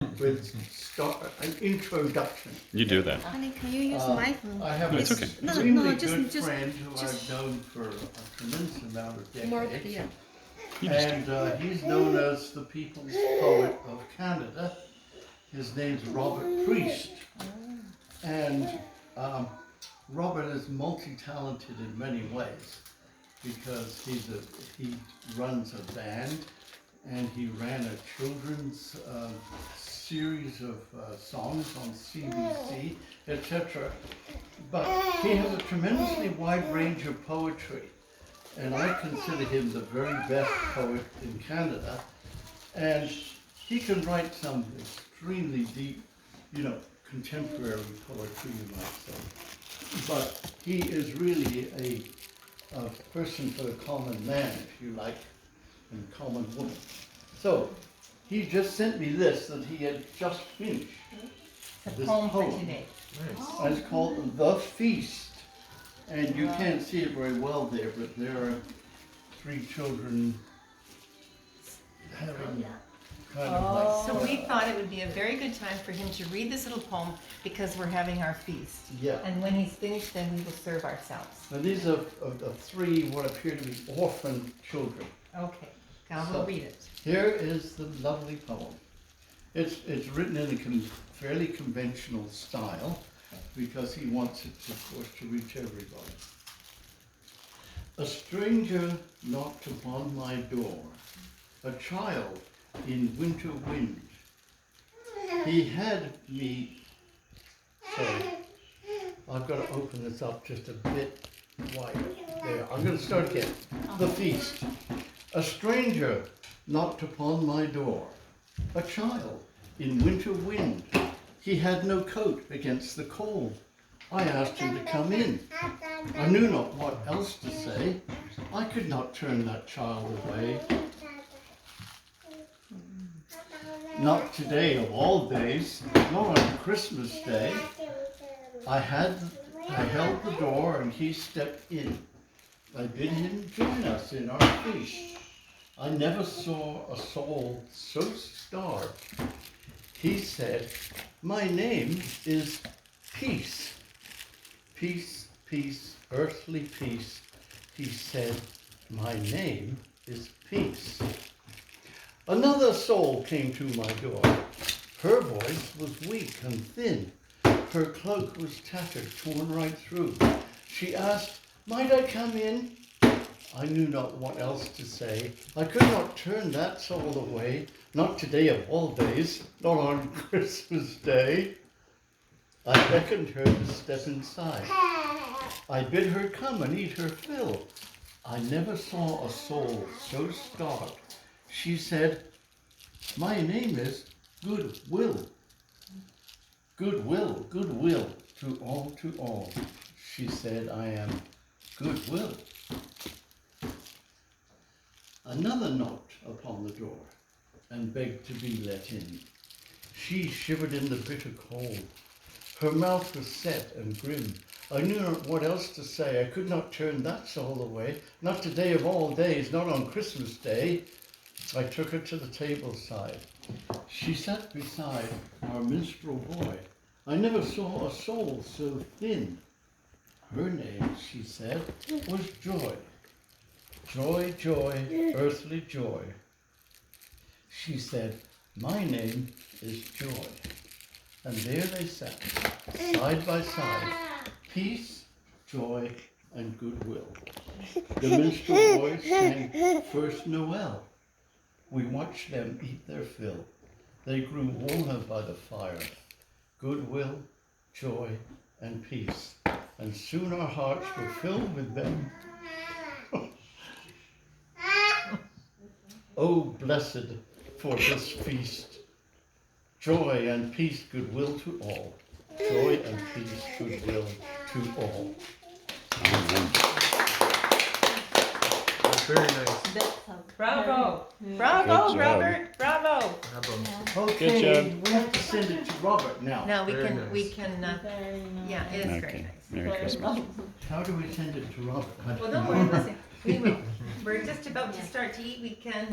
with an introduction. You do that. Honey, can you use my phone? I have It's an okay. No, extremely no, good just- friend who I've known for a tremendous amount of More decades. clear. And he's known as the People's Poet of Canada. His name's Robert Priest. And Robert is multi-talented in many ways because he runs a band and he ran a children's series of songs on CBC, etc. But he has a tremendously wide range of poetry. And I consider him the very best poet in Canada. And he can write some extremely deep, contemporary poetry, you might say. But he is really a person for the common man, if you like, and common woman. So he just sent me this that he had just finished. It's a This poem for poem. today. And it's called The Feast. And you can't see it very well there, but there are 3 children having kind of like. So we thought it would be a very good time for him to read this little poem because we're having our feast. Yeah. And when he's finished, then we will serve ourselves. And these are 3 what appear to be orphan children. Okay, now So- we'll read it. Here is the lovely poem. It's written in a fairly conventional style because he wants it, of course, to reach everybody. A stranger knocked upon my door, a child in winter wind. He had me, sorry, I've got to open this up just a bit wider. There, I'm going to start again. The feast. A stranger knocked upon my door, a child in winter wind. He had no coat against the cold. I asked him to come in. I knew not what else to say. I could not turn that child away. Not today of all days, nor on Christmas Day. I held the door and he stepped in. I bid him join us in our feast. I never saw a soul so starved. He said, my name is Peace. Peace, peace, earthly peace. He said, my name is Peace. Another soul came to my door. Her voice was weak and thin. Her cloak was tattered, torn right through. She asked, might I come in? I knew not what else to say. I could not turn that soul away, not today of all days, not on Christmas Day. I beckoned her to step inside. I bid her come and eat her fill. I never saw a soul so starved. She said, my name is Goodwill. Goodwill, goodwill to all. She said, I am Goodwill. Another knocked upon the door and begged to be let in. She shivered in the bitter cold. Her mouth was set and grim. I knew not what else to say. I could not turn that soul away. Not today of all days, not on Christmas Day. I took her to the table side. She sat beside our minstrel boy. I never saw a soul so thin. Her name, she said, was Joy. Joy, joy, earthly joy. She said, my name is Joy. And there they sat, side by side, peace, joy, and goodwill. The minstrel boys sang First Noel. We watched them eat their fill. They grew warmer by the fire. Goodwill, joy, and peace. And soon our hearts were filled with them. Oh, blessed for this feast. Joy and peace, goodwill to all. Joy and peace, goodwill to all. Very nice. Bravo! Good Bravo, job. Robert! Bravo! Bravo. Okay, Good we have to send it to Robert now. Now we Very can, nice. Very nice. yeah, it is very Okay. nice. Merry Christmas. How do we send it to Robert? Well, don't worry, listen, we will, we're just about to start to eat, we can